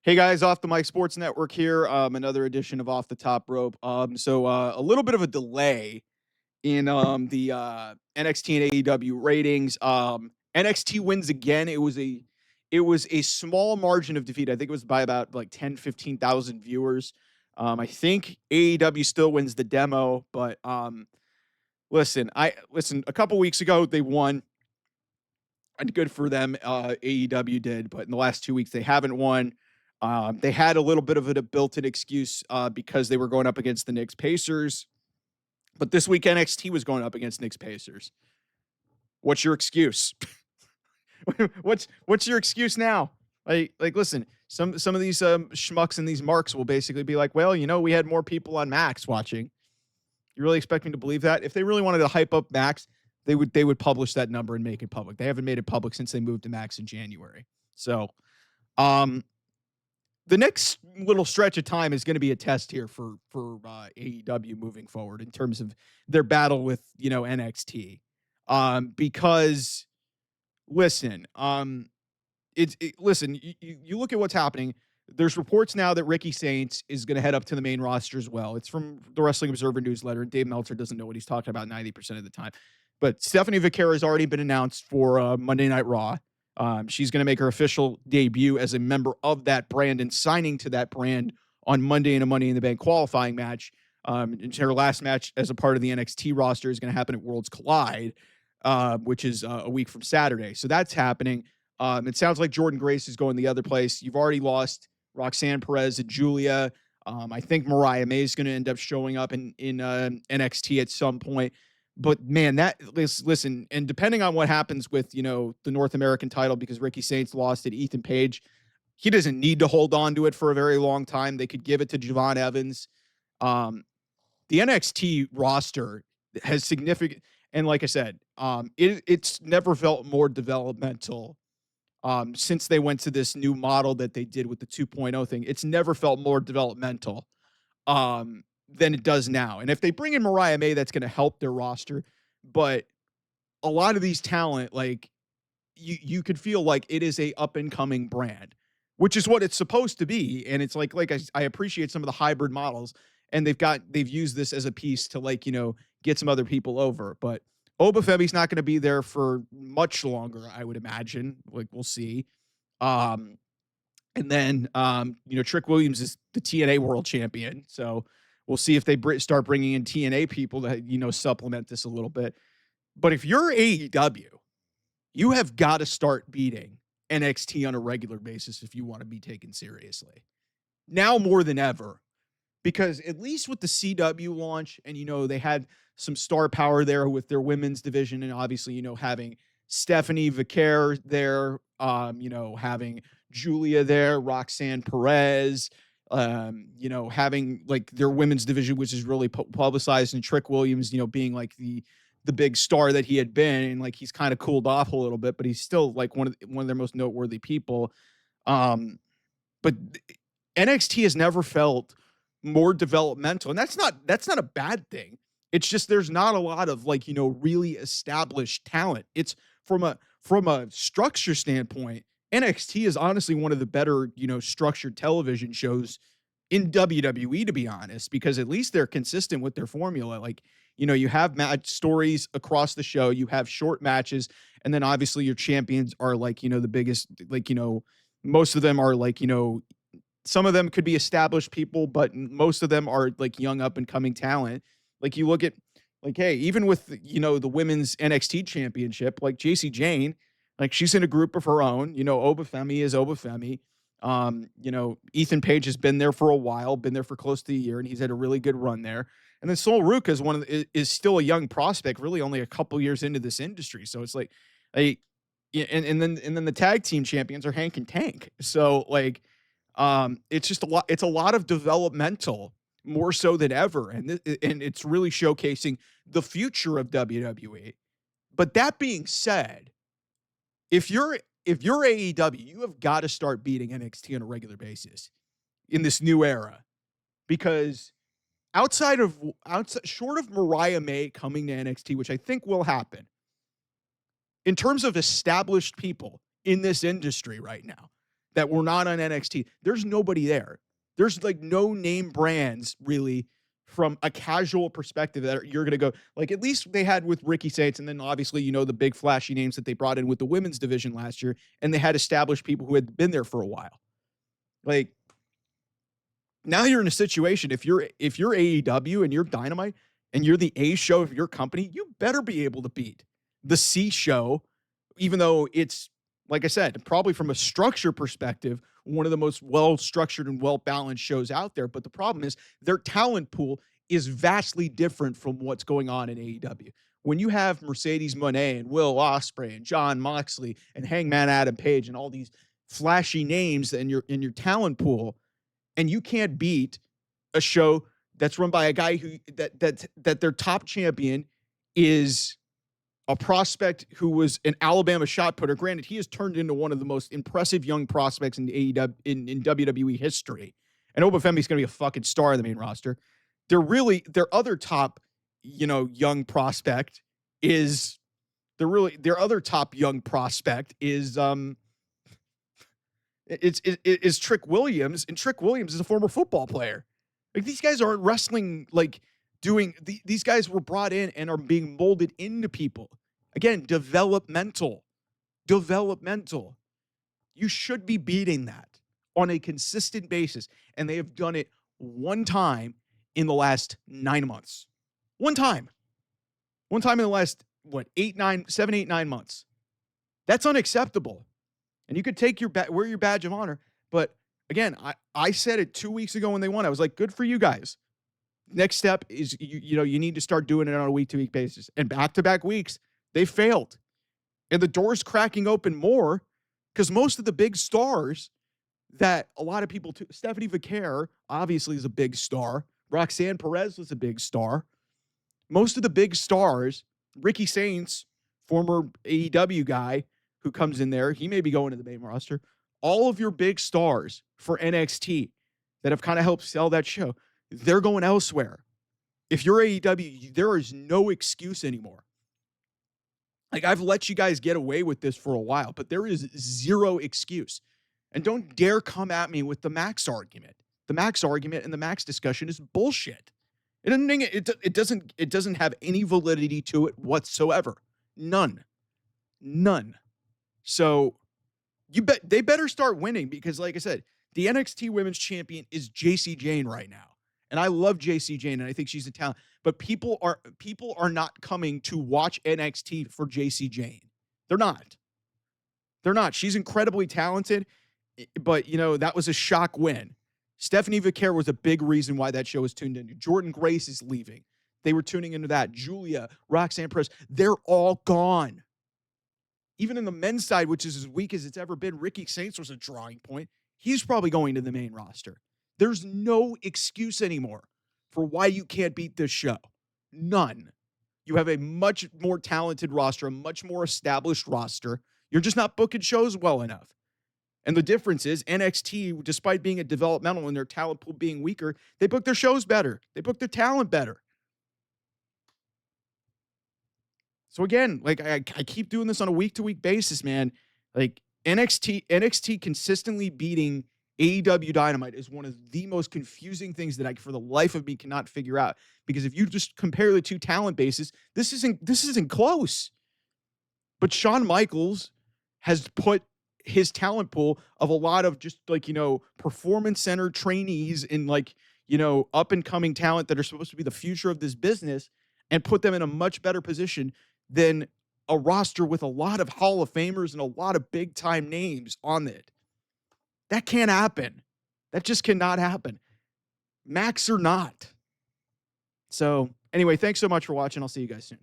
Hey guys, Off the Mic Sports Network here. Another edition of Off the Top Rope. A little bit of a delay in the NXT and AEW ratings. NXT wins again. It was a small margin of defeat. I think it was by about like 10, 15,000 viewers. I think AEW still wins the demo, but listen. A couple weeks ago they won, and good for them. AEW did, but in the last 2 weeks they haven't won. They had a little bit of a built-in excuse because they were going up against the Knicks Pacers, but this week NXT was going up against Knicks Pacers. What's your excuse? what's your excuse now? Listen, some of these schmucks and these marks will basically be like, well, we had more people on Max watching. You really expect me to believe that? If they really wanted to hype up Max, they would publish that number and make it public. They haven't made it public since they moved to Max in January. So, the next little stretch of time is going to be a test here for AEW moving forward in terms of their battle with NXT. Because listen, you look at what's happening. There's reports now that Ricky Saints is going to head up to the main roster as well. It's from the Wrestling Observer newsletter, and Dave Meltzer doesn't know what he's talking about 90% of the time. But Stephanie Vicare has already been announced for Monday Night Raw. She's going to make her official debut as a member of that brand and signing to that brand on Monday in a Money in the Bank qualifying match. And her last match as a part of the NXT roster is going to happen at Worlds Collide, which is a week from Saturday. So that's happening. It sounds like Jordan Grace is going the other place. You've already lost Roxanne Perez and Julia. I think Mariah May is going to end up showing up in NXT at some point. But man, listen, and depending on what happens with, the North American title, because Ricky Saints lost it, Ethan Page, he doesn't need to hold on to it for a very long time. They could give it to Javon Evans. The NXT roster has significant, and like I said, it's never felt more developmental since they went to this new model that they did with the 2.0 thing. It's never felt more developmental than it does now. And if they bring in Mariah May, that's going to help their roster. But a lot of these talent, like you could feel like it is a up and coming brand, which is what it's supposed to be. And it's like I appreciate some of the hybrid models, and they've used this as a piece to get some other people over. But Obafemi's not going to be there for much longer, I would imagine. Like, we'll see. And then Trick Williams is the TNA World Champion, so we'll see if they start bringing in TNA people to, supplement this a little bit. But if you're AEW, you have got to start beating NXT on a regular basis if you want to be taken seriously. Now more than ever, because at least with the CW launch, and, they had some star power there with their women's division, and obviously, having Stephanie Vicare there, having Julia there, Roxanne Perez, having like their women's division, which is really publicized, and Trick Williams, being like the big star that he had been, and like he's kind of cooled off a little bit, but he's still like one of their most noteworthy people. But NXT has never felt more developmental, and that's not a bad thing. It's just there's not a lot of really established talent. It's from a structure standpoint, NXT is honestly one of the better, structured television shows in WWE, to be honest, because at least they're consistent with their formula. Like, you have match stories across the show, you have short matches, and then obviously your champions are the biggest, most of them are some of them could be established people, but most of them are young up and coming talent. Like, you look at hey, even with the women's NXT championship, like JC Jane, she's in a group of her own. Obafemi is Obafemi. Ethan Page has been there for a while, been there for close to a year, and he's had a really good run there. And then Sol Ruka is still a young prospect, really only a couple years into this industry. So it's and then the tag team champions are Hank and Tank. So it's just a lot. It's a lot of developmental, more so than ever, and it's really showcasing the future of WWE. But that being said, if you're AEW, you have got to start beating NXT on a regular basis in this new era, because short of Mariah May coming to NXT, which I think will happen, in terms of established people in this industry right now, that were not on NXT. There's nobody there. There's like no name brands really from a casual perspective that you're going to go, like at least they had with Ricky Saints. And then obviously, the big flashy names that they brought in with the women's division last year. And they had established people who had been there for a while. Like now you're in a situation, if you're AEW and you're Dynamite and you're the A show of your company, you better be able to beat the C show, even though it's, like I said, probably from a structure perspective, one of the most well-structured and well-balanced shows out there. But the problem is their talent pool is vastly different from what's going on in AEW. When you have Mercedes Moné and Will Ospreay and Jon Moxley and Hangman Adam Page and all these flashy names in your talent pool, and you can't beat a show that's run by a guy who that their top champion is a prospect who was an Alabama shot putter. Granted, he has turned into one of the most impressive young prospects in AEW in WWE history. And Oba Femi's going to be a fucking star in the main roster. Their other top, young prospect is their other top young prospect is it's Trick Williams, and Trick Williams is a former football player. Like these guys aren't wrestling these guys were brought in and are being molded into people. Again, developmental. You should be beating that on a consistent basis. And they have done it one time in the last 9 months. One time in the last, 7, 8, 9 months. That's unacceptable. And you could take wear your badge of honor. But again, I said it 2 weeks ago when they won. I was like, good for you guys. Next step is, you need to start doing it on a week-to-week basis. And back-to-back weeks, they failed. And the door's cracking open more because most of the big stars that a lot of people, Stephanie Vicare obviously is a big star. Roxanne Perez was a big star. Most of the big stars, Ricky Saints, former AEW guy who comes in there, he may be going to the main roster. All of your big stars for NXT that have kind of helped sell that show, they're going elsewhere. If you're AEW, there is no excuse anymore. Like, I've let you guys get away with this for a while, but there is zero excuse. And don't dare come at me with the Max argument. The Max argument and the Max discussion is bullshit. It doesn't have any validity to it whatsoever. None. So they better start winning because, like I said, the NXT Women's Champion is JC Jane right now. And I love JC Jane, and I think she's a talent. But people are not coming to watch NXT for JC Jane. They're not. She's incredibly talented, but, that was a shock win. Stephanie Vicare was a big reason why that show was tuned into. Jordan Grace is leaving. They were tuning into that. Julia, Roxanne Perez, they're all gone. Even in the men's side, which is as weak as it's ever been, Ricky Saints was a drawing point. He's probably going to the main roster. There's no excuse anymore for why you can't beat this show. None. You have a much more talented roster, a much more established roster. You're just not booking shows well enough. And the difference is NXT, despite being a developmental and their talent pool being weaker, they book their shows better. They book their talent better. So again, like I keep doing this on a week-to-week basis, man. Like NXT consistently beating AEW Dynamite is one of the most confusing things that I, for the life of me, cannot figure out. Because if you just compare the two talent bases, this isn't close. But Shawn Michaels has put his talent pool of a lot of just performance center trainees and up and coming talent that are supposed to be the future of this business and put them in a much better position than a roster with a lot of Hall of Famers and a lot of big time names on it. That can't happen. That just cannot happen. Max or not. So anyway, thanks so much for watching. I'll see you guys soon.